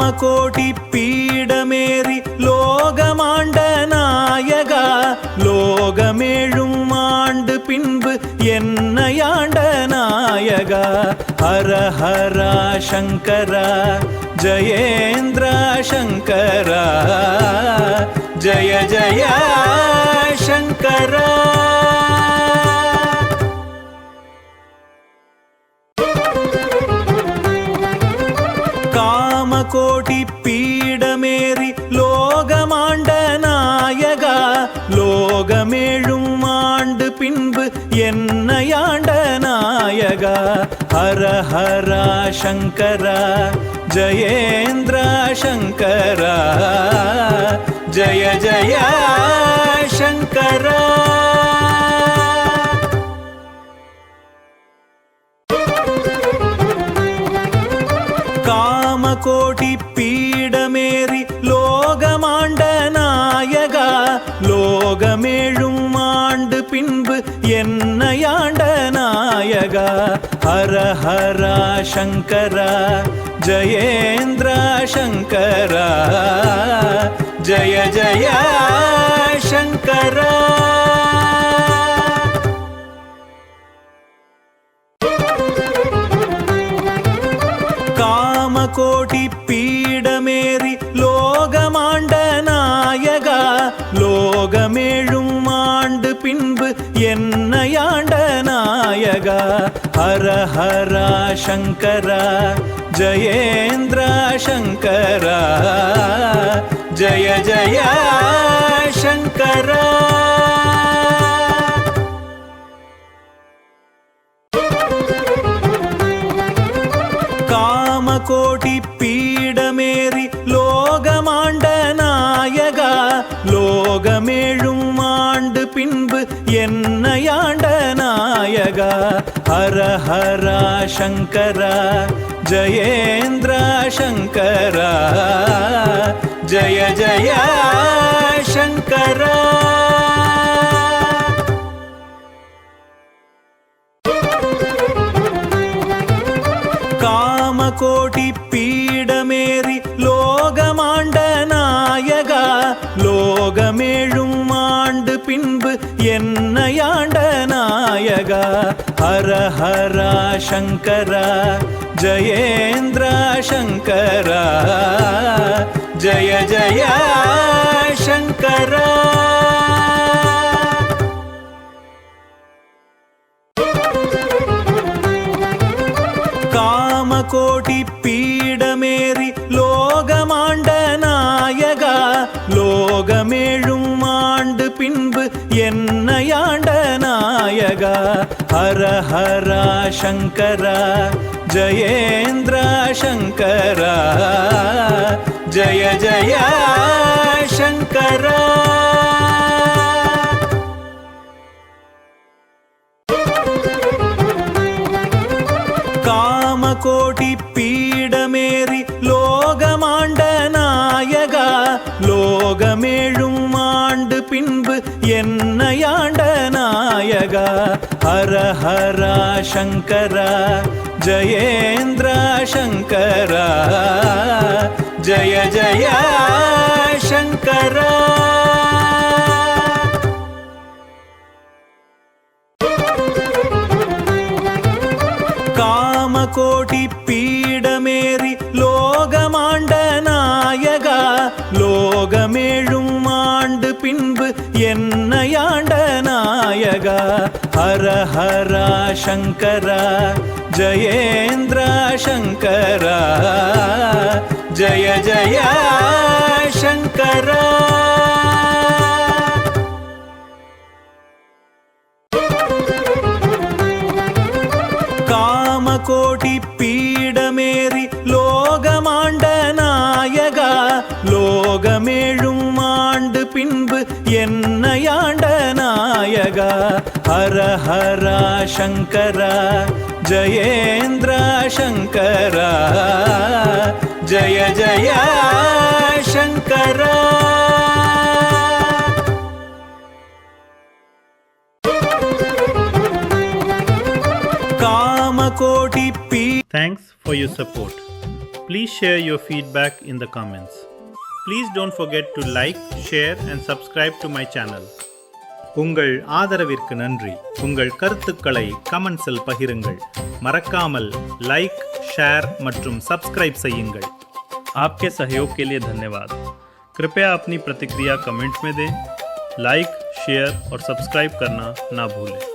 காமகோடி பீடமேறி லோகமாண்ட நாயகா, லோகமேழும் ஆண்டு பின்பு என்னையாண்ட நாயகா. ஹர ஹரா சங்கரா ஜயேந்திரா சங்கரா, ஜய ஜய சங்கரா. காமகோடி பீடமேறி லோகமாண்ட நாயகா, லோகமேழும் ஆண்டு பின்பு என்னையாண்ட நாயகா. ஹர ஹரா சங்கரா ஜயேந்திரா சங்கரா, ஜய ஜய சங்கரா. காமகோடி பீடமேறி லோகமாண்ட நாயகா, லோகமேழும் ஆண்டு பின்பு என்னையாண்ட நாயகா. ஹர ஹரா சங்கரா ஜயேந்திரா சங்கரா, ஜய ஜய சங்கரா. காமகோடி பீடமேறி லோகமாண்ட நாயகா, லோகமேழும் ஆண்டு பின்பு என்னையாண்ட நாயகா. ஹர ஹரா சங்கரா ஜயேந்திரா சங்கரா, ஜய ஜய சங்கரா. காமகோடி பீடமேறி லோகமாண்ட நாயகா, லோகமேழும் ஆண்டு பின்பு என்னையாண்ட நாயகா. ஹர ஹரா சங்கரா ஜயேந்திரா சங்கரா, ஜய ஜய சங்கரா. காமகோடி பீடமேறி லோகமாண்ட நாயகா, லோகமேழும் ஆண்டு பின்பு என்னையாண்ட நாயகா. ஹர ஹரா சங்கரா ஜயேந்திரா சங்கரா, ஜய ஜய சங்கரா. காமகோடி பீடமேறி லோகமாண்ட நாயகா, லோகமேழும் ஆண்டு பின்பு என்னையாண்ட நாயகா. ஹர ஹரா சங்கரா ஜயேந்திரா சங்கரா, ஜய ஜய சங்கரா. காமகோடி பீடமேறி லோகமாண்ட நாயகா, லோகமேழும் ஆண்டு பின்பு என்னையாண்ட நாயகா. ஹர ஹரா சங்கரா ஜயேந்திரா சங்கரா, ஜய ஜய சங்கரா. காமகோடி பீடமேறி லோகமாண்ட நாயகா, லோகமேழும் ஆண்டு பின்பு என்னையாண்ட நாயகா. ஹர ஹரா சங்கரா ஜயேந்திரா சங்கரா, ஜய ஜய சங்கரா. காமகோடி பீடமேறி லோகமாண்ட நாயகா, லோகமேழும் ஆண்டு பின்பு என்னையாண்ட நாயகா. ஹர ஹரா சங்கரா ஜயேந்திரா சங்கரா, ஜய ஜய சங்கரா. Kamakoti Thanks for your support. Please share your feedback in the comments. Please don't forget to like, share and subscribe to my channel. உங்கள் ஆதரவிற்கு நன்றி. உங்கள் கருத்துக்களை கமெண்ட்ஸில் பகிருங்கள். மறக்காமல் லைக், ஷேர் மற்றும் சப்ஸ்கிரைப் செய்யுங்கள். आपके सहयोग के लिए धन्यवाद. कृपया अपनी प्रतिक्रिया कमेंट्स में दें. लाइक, शेयर और सब्सक्राइब करना ना भूलें.